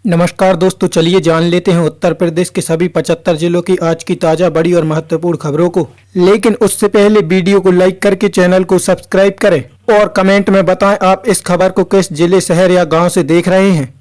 नमस्कार दोस्तों, चलिए जान लेते हैं उत्तर प्रदेश के सभी 75 जिलों की आज की ताज़ा बड़ी और महत्वपूर्ण खबरों को। लेकिन उससे पहले वीडियो को लाइक करके चैनल को सब्सक्राइब करें और कमेंट में बताएं आप इस खबर को किस जिले, शहर या गांव से देख रहे हैं।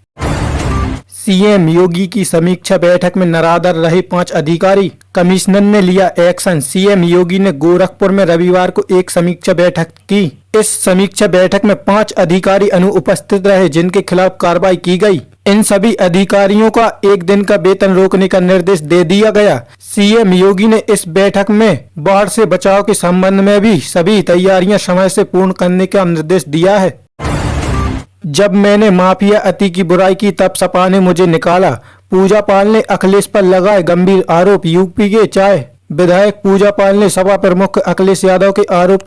सीएम योगी की समीक्षा बैठक में नरादर रहे 5 अधिकारी, कमिश्नर ने लिया एक्शन। सीएम योगी ने गोरखपुर में रविवार को एक समीक्षा बैठक की। इस समीक्षा बैठक में 5 अधिकारी अनुपस्थित रहे, जिनके खिलाफ कार्रवाई की गई। इन सभी अधिकारियों का एक दिन का वेतन रोकने का निर्देश दे दिया गया। सीएम योगी ने इस बैठक में बाढ़ से बचाव के संबंध में भी सभी तैयारियां समय से पूर्ण करने का निर्देश दिया है। जब मैंने माफिया अति की बुराई की तब सपा ने मुझे निकाला। पूजा पाल ने अखिलेश पर लगाए गंभीर आरोप। यूपी के चाय विधायक पूजा पाल ने सपा प्रमुख अखिलेश यादव के आरोप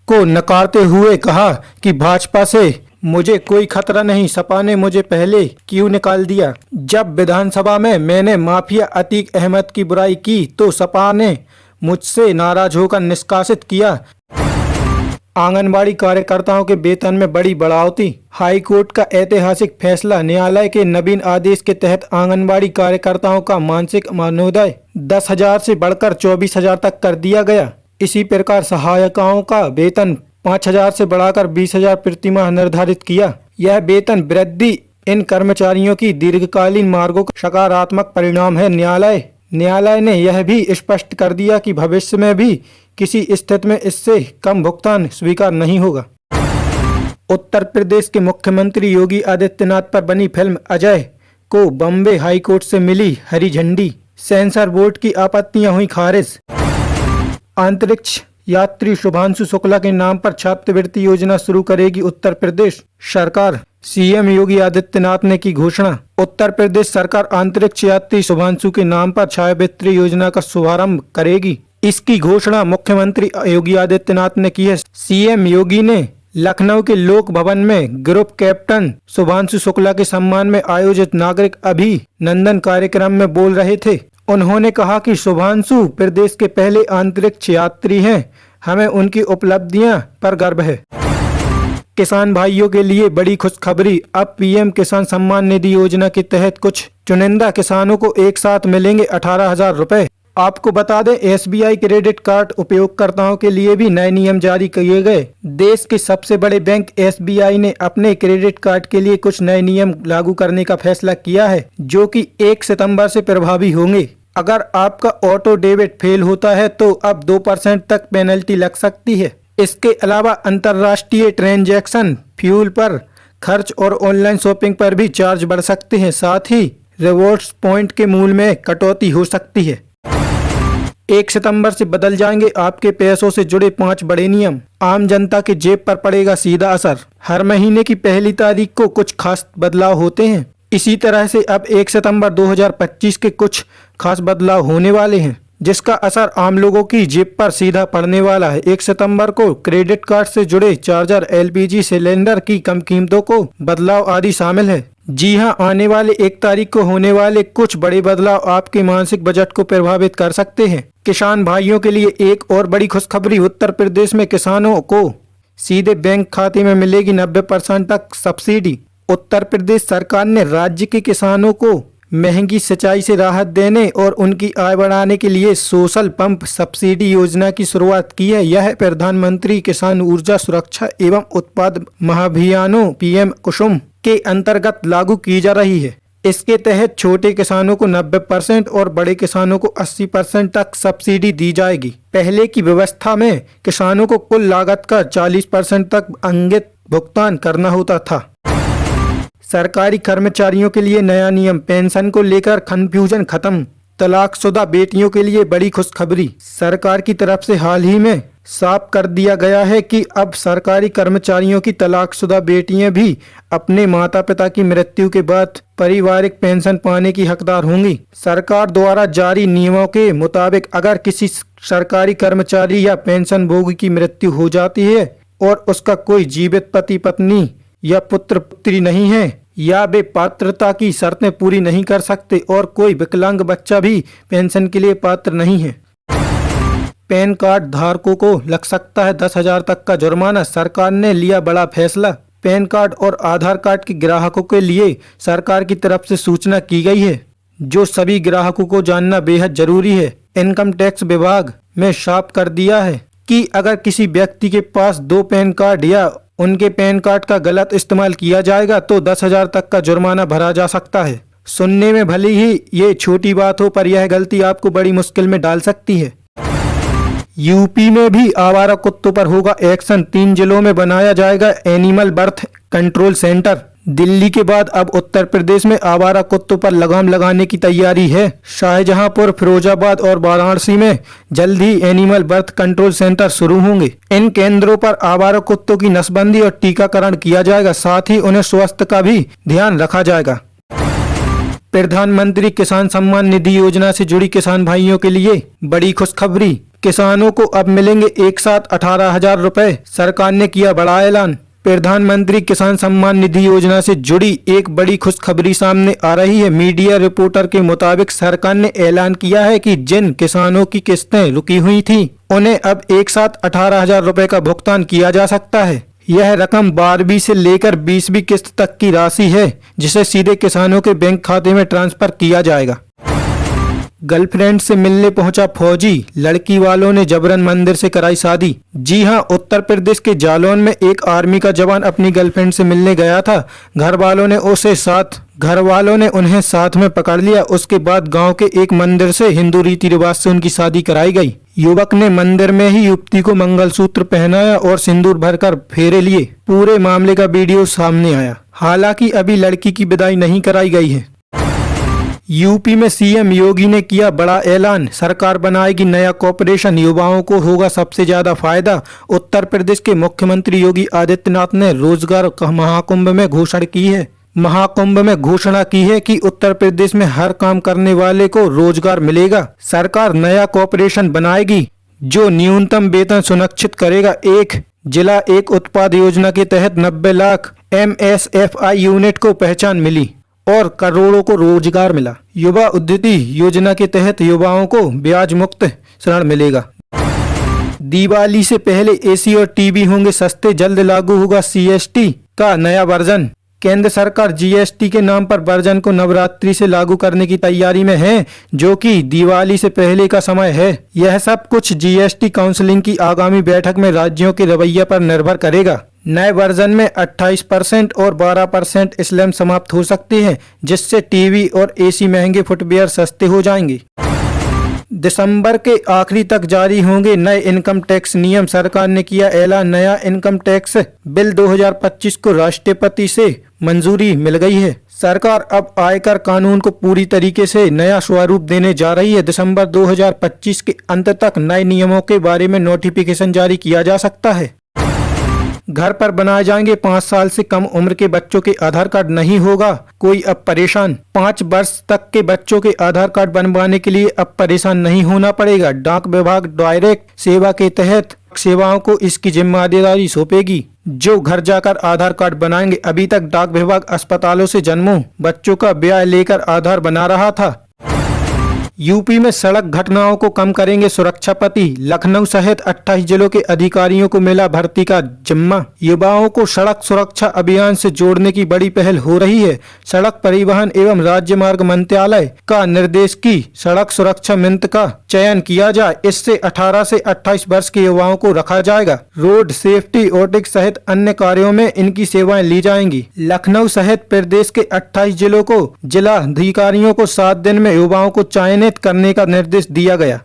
को नकारते हुए कहा कि भाजपा से मुझे कोई खतरा नहीं, सपा ने मुझे पहले क्यों निकाल दिया। जब विधानसभा में मैंने माफिया अतीक अहमद की बुराई की तो सपा ने मुझसे नाराज होकर निष्कासित किया। आंगनबाड़ी कार्यकर्ताओं के वेतन में बड़ी बढ़ोतरी। हाई कोर्ट का ऐतिहासिक फैसला। न्यायालय के नवीन आदेश के तहत आंगनबाड़ी कार्यकर्ताओं का मासिक मनोदय 10,000 से बढ़कर 24,000 तक कर दिया गया। इसी प्रकार सहायिकाओं का वेतन 5,000 से बढ़ाकर 20,000 प्रतिमाह निर्धारित किया। यह वेतन वृद्धि इन कर्मचारियों की दीर्घकालीन मांगों का सकारात्मक परिणाम है। न्यायालय ने यह भी स्पष्ट कर दिया कि भविष्य में भी किसी स्थिति में इससे कम भुगतान स्वीकार नहीं होगा। उत्तर प्रदेश के मुख्यमंत्री योगी आदित्यनाथ पर बनी फिल्म अजय को बॉम्बे हाईकोर्ट से मिली हरी झंडी। सेंसर बोर्ड की आपत्तियां हुई खारिज। अंतरिक्ष यात्री शुभांशु शुक्ला के नाम पर छात्रवृत्ति योजना शुरू करेगी उत्तर प्रदेश सरकार। सीएम योगी आदित्यनाथ ने की घोषणा। उत्तर प्रदेश सरकार अंतरिक्ष यात्री शुभांशु के नाम पर छात्रवृत्ति योजना का शुभारंभ करेगी। इसकी घोषणा मुख्यमंत्री योगी आदित्यनाथ ने की है। सीएम योगी ने लखनऊ के लोक भवन में ग्रुप कैप्टन शुभांशु शुक्ला के सम्मान में आयोजित नागरिक अभिनंदन कार्यक्रम में बोल रहे थे। उन्होंने कहा कि शुभांशु प्रदेश के पहले अंतरिक्ष यात्री हैं। हमें उनकी उपलब्धियां पर गर्व है। किसान भाइयों के लिए बड़ी खुशखबरी। अब पीएम किसान सम्मान निधि योजना के तहत कुछ चुनिंदा किसानों को एक साथ मिलेंगे 18,000 रुपए। आपको बता दें, एसबीआई क्रेडिट कार्ड उपयोगकर्ताओं के लिए भी नए नियम जारी किए गए। देश के सबसे बड़े बैंक एसबीआई ने अपने क्रेडिट कार्ड के लिए कुछ नए नियम लागू करने का फैसला किया है, जो कि 1 सितंबर से प्रभावी होंगे। अगर आपका ऑटो डेबिट फेल होता है तो अब 2% तक पेनल्टी लग सकती है। इसके अलावा अंतर्राष्ट्रीय ट्रांजैक्शन, फ्यूल पर खर्च और ऑनलाइन शॉपिंग पर भी चार्ज बढ़ सकते हैं। साथ ही रिवॉर्ड्स पॉइंट के मूल्य में कटौती हो सकती है। 1 सितंबर से बदल जाएंगे आपके पैसों से जुड़े 5 बड़े नियम। आम जनता के जेब पर पड़ेगा सीधा असर। हर महीने की पहली तारीख को कुछ खास बदलाव होते हैं। इसी तरह से अब 1 सितंबर 2025 के कुछ खास बदलाव होने वाले हैं, जिसका असर आम लोगों की जेब पर सीधा पड़ने वाला है। 1 सितंबर को क्रेडिट कार्ड से जुड़े चार्जर, एलपीजी सिलेंडर की कम कीमतों को बदलाव आदि शामिल है। जी हां, आने वाले 1 तारीख को होने वाले कुछ बड़े बदलाव आपके मासिक बजट को प्रभावित कर सकते हैं। किसान भाइयों के लिए एक और बड़ी खुशखबरी। उत्तर प्रदेश में किसानों को सीधे बैंक खाते में मिलेगी 90% तक सब्सिडी। उत्तर प्रदेश सरकार ने राज्य के किसानों को महंगी सिंचाई से राहत देने और उनकी आय बढ़ाने के लिए सोशल पंप सब्सिडी योजना की शुरुआत की है। यह प्रधानमंत्री किसान ऊर्जा सुरक्षा एवं उत्पाद महाभियानों पीएम कुसुम के अंतर्गत लागू की जा रही है। इसके तहत छोटे किसानों को 90% और बड़े किसानों को 80% तक सब्सिडी दी जाएगी। पहले की व्यवस्था में किसानों को कुल लागत का 40% तक अंगित भुगतान करना होता था। सरकारी कर्मचारियों के लिए नया नियम। पेंशन को लेकर कंफ्यूजन खत्म। तलाकशुदा बेटियों के लिए बड़ी खुशखबरी। सरकार की तरफ से हाल ही में साफ कर दिया गया है कि अब सरकारी कर्मचारियों की तलाकशुदा बेटियां भी अपने माता पिता की मृत्यु के बाद पारिवारिक पेंशन पाने की हकदार होंगी। सरकार द्वारा जारी नियमों के मुताबिक अगर किसी सरकारी कर्मचारी या पेंशन भोगी की मृत्यु हो जाती है और उसका कोई जीवित पति पत्नी या पुत्र पुत्री नहीं है, या वे पात्रता की शर्तें पूरी नहीं कर सकते और कोई विकलांग बच्चा भी पेंशन के लिए पात्र नहीं है, पैन कार्ड धारकों को लग सकता है 10,000 तक का जुर्माना। सरकार ने लिया बड़ा फैसला। पैन कार्ड और आधार कार्ड के ग्राहकों के लिए सरकार की तरफ से सूचना की गई है, जो सभी ग्राहकों को जानना बेहद जरूरी है। इनकम टैक्स विभाग ने साफ कर दिया है कि अगर किसी व्यक्ति के पास 2 पैन कार्ड या उनके पैन कार्ड का गलत इस्तेमाल किया जाएगा तो 10,000 तक का जुर्माना भरा जा सकता है। सुनने में भले ही ये छोटी बात हो, पर यह गलती आपको बड़ी मुश्किल में डाल सकती है। यूपी में भी आवारा कुत्तों पर होगा एक्शन। 3 जिलों में बनाया जाएगा animal birth control centre. Delhi के बाद अब उत्तर प्रदेश में आवारा कुत्तों पर लगाम लगाने की तैयारी है। शाहजहांपुर, फिरोजाबाद और वाराणसी में जल्द ही एनिमल बर्थ कंट्रोल सेंटर शुरू होंगे। इन केंद्रों पर आवारा कुत्तों की नसबंदी और टीकाकरण किया जाएगा, साथ ही उन्हें स्वास्थ्य का भी ध्यान रखा जाएगा। प्रधानमंत्री किसान सम्मान निधि योजना से जुड़ी किसान भाइयों के लिए बड़ी खुशखबरी। किसानों को अब मिलेंगे एक साथ 18,000 रुपए। सरकार ने किया बड़ा ऐलान। प्रधानमंत्री किसान सम्मान निधि योजना से जुड़ी एक बड़ी खुशखबरी सामने आ रही है। मीडिया रिपोर्टर के मुताबिक सरकार ने ऐलान किया है कि जिन किसानों की किस्तें रुकी हुई थी उन्हें अब एक साथ 18,000 रुपए का भुगतान किया जा सकता है। यह रकम 12वीं से लेकर 20वीं किस्त तक की राशि है, जिसे सीधे किसानों के बैंक खाते में ट्रांसफर किया जाएगा। गर्लफ्रेंड से मिलने पहुंचा फौजी, लड़की वालों ने जबरन मंदिर से कराई शादी। जी हां, उत्तर प्रदेश के जालौन में एक आर्मी का जवान अपनी गर्लफ्रेंड से मिलने गया था। घर वालों ने उन्हें साथ में पकड़ लिया। उसके बाद गांव के एक मंदिर से हिंदू रीति रिवाज से उनकी शादी कराई गई। युवक ने मंदिर में ही युवती को मंगलसूत्र पहनाया और सिंदूर भरकर फेरे लिए। पूरे मामले का वीडियो सामने आया। हालांकि अभी लड़की की विदाई नहीं कराई गई है। यूपी में सीएम योगी ने किया बड़ा ऐलान। सरकार बनाएगी नया कॉर्पोरेशन, युवाओं को होगा सबसे ज्यादा फायदा। उत्तर प्रदेश के मुख्यमंत्री योगी आदित्यनाथ ने रोजगार महाकुंभ में घोषणा की है कि उत्तर प्रदेश में हर काम करने वाले को रोजगार मिलेगा। सरकार नया कॉर्पोरेशन बनाएगी जो न्यूनतम वेतन सुनिश्चित करेगा। एक जिला एक उत्पाद योजना के तहत 90 लाख MSFI यूनिट को पहचान मिली और करोड़ों को रोजगार मिला। युवा उद्यमी योजना के तहत युवाओं को ब्याज मुक्त ऋण मिलेगा। दिवाली से पहले एसी और टीवी होंगे सस्ते, जल्द लागू होगा CST का नया वर्जन। केंद्र सरकार GST के नाम पर वर्जन को नवरात्रि से लागू करने की तैयारी में है, जो कि दिवाली से पहले का समय है। यह सब कुछ GST काउंसिलिंग की आगामी बैठक में राज्यों के रवैये पर निर्भर करेगा। नए वर्जन में 28% और 12% स्लैब समाप्त हो सकते हैं, जिससे टीवी और एसी महंगे फुटवियर सस्ते हो जाएंगे। दिसंबर के आखिरी तक जारी होंगे नए इनकम टैक्स नियम। सरकार ने किया ऐलान। नया इनकम टैक्स बिल 2025 को राष्ट्रपति से मंजूरी मिल गई है। सरकार अब आयकर कानून को पूरी तरीके से नया स्वरूप देने जा रही है। दिसंबर 2025 के अंत तक नए नियमों के बारे में नोटिफिकेशन जारी किया जा सकता है। घर पर बनाए जाएंगे 5 साल से कम उम्र के बच्चों के आधार कार्ड, नहीं होगा कोई अब परेशान। 5 वर्ष तक के बच्चों के आधार कार्ड बनवाने के लिए अब परेशान नहीं होना पड़ेगा। डाक विभाग डायरेक्ट सेवा के तहत सेवाओं को इसकी जिम्मेदारी सौंपेगी, जो घर जाकर आधार कार्ड बनाएंगे। अभी तक डाक विभाग अस्पतालों से जन्मों बच्चों का ब्याज लेकर आधार बना रहा था। यूपी में सड़क घटनाओं को कम करेंगे सुरक्षापति। लखनऊ सहित 28 जिलों के अधिकारियों को मिला भर्ती का जिम्मा। युवाओं को सड़क सुरक्षा अभियान से जोड़ने की बड़ी पहल हो रही है। सड़क परिवहन एवं राज्य मार्ग मंत्रालय का निर्देश की सड़क सुरक्षा मित्र का चयन किया जाए। इससे 18 से 28 वर्ष के युवाओं को रखा जाएगा। रोड सेफ्टी ऑडिट सहित अन्य कार्यों में इनकी सेवाएं ली जाएंगी। लखनऊ सहित प्रदेश के 28 जिलों को जिला अधिकारियों को 7 दिन में युवाओं को चयनित करने का निर्देश दिया गया।